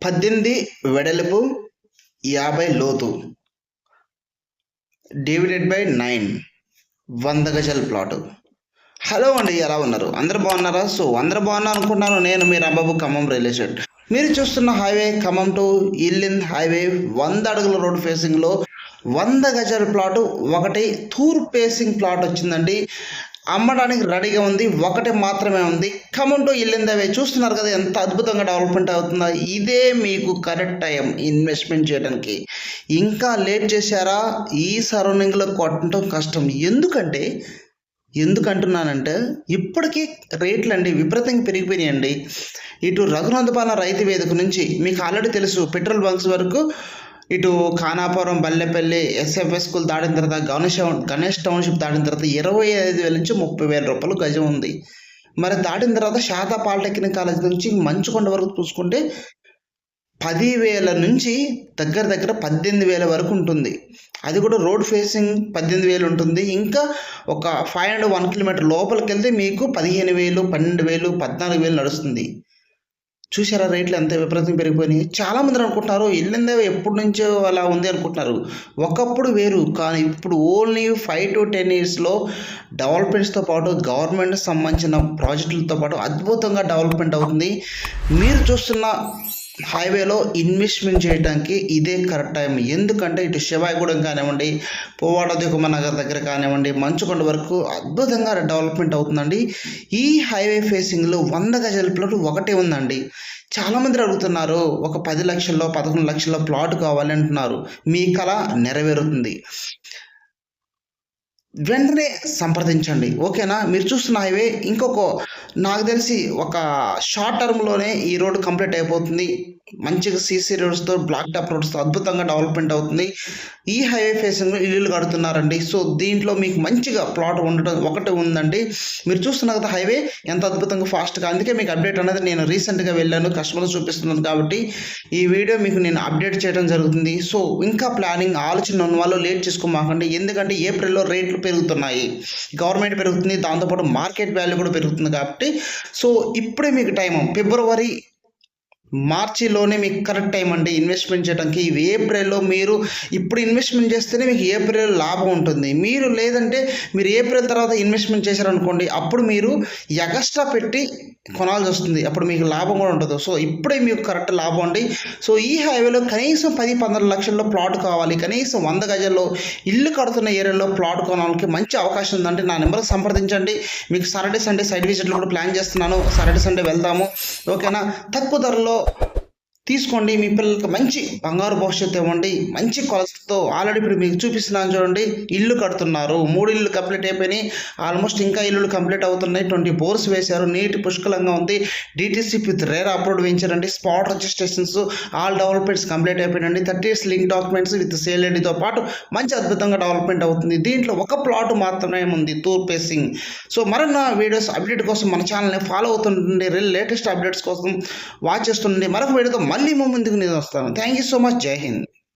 18 వెడల్పు, 50 లోతు, divided by 9, 100 గజాల ప్లాట్. హలో అండి, ఎలా ఉన్నారు? అందరు బాగున్నారా? సో అందరు బాగున్నారు అనుకుంటున్నాను. నేను మీ రాంబాబు, ఖమ్మం రియల్ ఎస్టేట్. మీరు చూస్తున్న highway Khammam to Yellandu highway 100 అడుగుల రోడ్ ఫేసింగ్లో 100 గజాల ప్లాట్, ఒకటి తూర్పు ఫేసింగ్ ప్లాట్ వచ్చిందండి. అమ్మడానికి రెడీగా ఉంది, ఒకటి మాత్రమే ఉంది. ఖమ్మం టు ఇల్లింద్ హైవే చూస్తున్నారు కదా, ఎంత అద్భుతంగా డెవలప్మెంట్ అవుతుందో. ఇదే మీకు కరెక్ట్ టైం ఇన్వెస్ట్మెంట్ చేయడానికి. ఇంకా లేట్ చేశారా? ఈ సరౌండింగ్లో కొట్టడం కష్టం. ఎందుకంటున్నానంటే ఇప్పటికీ రేట్లు అండి విపరీతంగా పెరిగిపోయినాయండి. ఇటు రఘునందపాలెం రైతు వేదిక నుంచి మీకు ఆల్రెడీ తెలుసు, పెట్రోల్ బంక్స్ వరకు, ఇటు ఖానాపురం, బల్లెపల్లి, ఎస్ఎఫ్ఎస్ స్కూల్ దాటిన తర్వాత గణేష్ టౌన్షిప్ దాటిన తర్వాత 25,000 నుంచి 30,000 రూపాయలు గజం ఉంది. మరి దాటిన తర్వాత శారదా పాలిటెక్నిక్ కాలేజ్ నుంచి మంచుకొండ వరకు చూసుకుంటే 10,000 నుంచి దగ్గర 18,000 వరకు ఉంటుంది. అది కూడా రోడ్ ఫేసింగ్ 18,000 ఉంటుంది. ఇంకా ఒక 501 కిలోమీటర్ లోపలికి వెళ్తే మీకు 15,000, 12,000, 14,000 నడుస్తుంది. చూసారా రేట్లు ఎంత విపరీతంగా పెరిగిపోయినాయి. చాలామంది అనుకుంటున్నారు ఇల్లింద్ ఎప్పటి నుంచో అలా ఉంది అనుకుంటున్నారు. ఒకప్పుడు వేరు, కానీ ఇప్పుడు ఓన్లీ 5 to 10 ఇయర్స్లో డెవలప్మెంట్స్తో పాటు గవర్నమెంట్ సంబంధించిన ప్రాజెక్టులతో పాటు అద్భుతంగా డెవలప్మెంట్ అవుతుంది. మీరు చూస్తున్న హైవేలో ఇన్వెస్ట్మెంట్ చేయడానికి ఇదే కరెక్ట్ టైం. ఎందుకంటే ఇటు శివాయిగూడెం కానివ్వండి, పువ్వాడ దిగుమ నగర్ దగ్గర కానివ్వండి, మంచుకొండ వరకు అద్భుతంగా డెవలప్మెంట్ అవుతుందండి. ఈ హైవే ఫేసింగ్లో 100 గజాల ప్లాట్ ఒకటే ఉందండి. చాలామంది అడుగుతున్నారు, ఒక 10 లక్షల్లో 11 లక్షల్లో ప్లాట్ కావాలి అంటున్నారు. మీ కళ నెరవేరుతుంది. వెంటనే సంప్రదించండి, ఓకేనా? మీరు చూస్తున్న హైవే నాకు తెలిసి ఒక షార్ట్ టర్మ్లోనే ఈ రోడ్ కంప్లీట్ అయిపోతుంది. మంచిగా సీసీ రోడ్స్తో, బ్లాక్ టాప్ రోడ్స్తో అద్భుతంగా డెవలప్మెంట్ అవుతుంది. ఈ హైవే ఫేసింగ్లో ఇల్లు కడుతున్నారండి. సో దీంట్లో మీకు మంచిగా ప్లాట్ ఉండటం ఒకటి ఉందండి. మీరు చూస్తున్న కదా హైవే ఎంత అద్భుతంగా ఫాస్ట్గా. అందుకే మీకు అప్డేట్ అనేది నేను రీసెంట్గా వెళ్ళాను, కస్టమర్ చూపిస్తున్నాను కాబట్టి ఈ వీడియో మీకు నేను అప్డేట్ చేయడం జరుగుతుంది. సో ఇంకా ప్లానింగ్ ఆలోచన ఉన్న వాళ్ళు లేట్ చేసుకోమాకండి. ఎందుకంటే ఏప్రిల్లో రేట్లు పెరుగుతున్నాయి, గవర్నమెంట్ పెరుగుతుంది, దాంతోపాటు మార్కెట్ వాల్యూ కూడా పెరుగుతుంది. కాబట్టి సో ఇప్పుడే మీకు టైం, ఫిబ్రవరి మార్చిలోనే మీకు కరెక్ట్ టైం అండి ఇన్వెస్ట్మెంట్ చేయడానికి. ఏప్రిల్లో మీరు ఇప్పుడు ఇన్వెస్ట్మెంట్ చేస్తేనే మీకు ఏప్రిల్ లాభం ఉంటుంది. లేదంటే మీరు ఏప్రిల్ తర్వాత ఇన్వెస్ట్మెంట్ చేశారనుకోండి, అప్పుడు మీరు ఎగస్ట్రా పెట్టి కొనాల్సి వస్తుంది, అప్పుడు మీకు లాభం కూడా ఉంటుంది. సో ఇప్పుడే మీకు కరెక్ట్ లాభం అండి. సో ఈ హైవేలో కనీసం 10-15 లక్షల్లో ప్లాట్ కావాలి, కనీసం 100 గజాల్లో ఇల్లు కడుతున్న ఏరియాలో ప్లాట్ కొనడానికి మంచి అవకాశం ఉందంటే నా నెంబర్కి సంప్రదించండి. మీకు సాటర్డే సండే సైడ్ విజిట్లు కూడా ప్లాన్ చేస్తున్నాను. సాటర్డే సండే వెళ్దాము, ఓకేనా? తక్కువ ధరలో తీసుకోండి. మీ పిల్లలకి మంచి బంగారు భవిష్యత్తు ఇవ్వండి, మంచి కాస్ట్తో. ఆల్రెడీ ఇప్పుడు మీకు చూపిస్తున్నాను చూడండి, ఇల్లు కడుతున్నారు. 3 ఇల్లు కంప్లీట్ అయిపోయినాయి, ఆల్మోస్ట్ ఇంకా ఇల్లులు కంప్లీట్ అవుతున్నాయి. 20 బోర్స్ వేశారు, నీటి పుష్కలంగా ఉంది. డిటిసి విత్ రేర్ అప్లోడ్ వేయించారండి. Spot registrations, all developments complete అయిపోయినండి. 30 years link documents with sale ఐడితో పాటు మంచి అద్భుతంగా డెవలప్మెంట్ అవుతుంది. దీంట్లో ఒక ప్లాట్ మాత్రమే ఉంది, తూర్పు ఫేసింగ్. సో మరన్న వీడియోస్ అప్డేట్ కోసం మన ఛానల్ని ఫాలో అవుతుండండి. లేటెస్ట్ అప్డేట్స్ కోసం వాచ్ చేస్తుండండి. మరొక వీడియోతో మళ్ళీ ముందుకు నేను వస్తాను. Thank you so much. జై హింద్.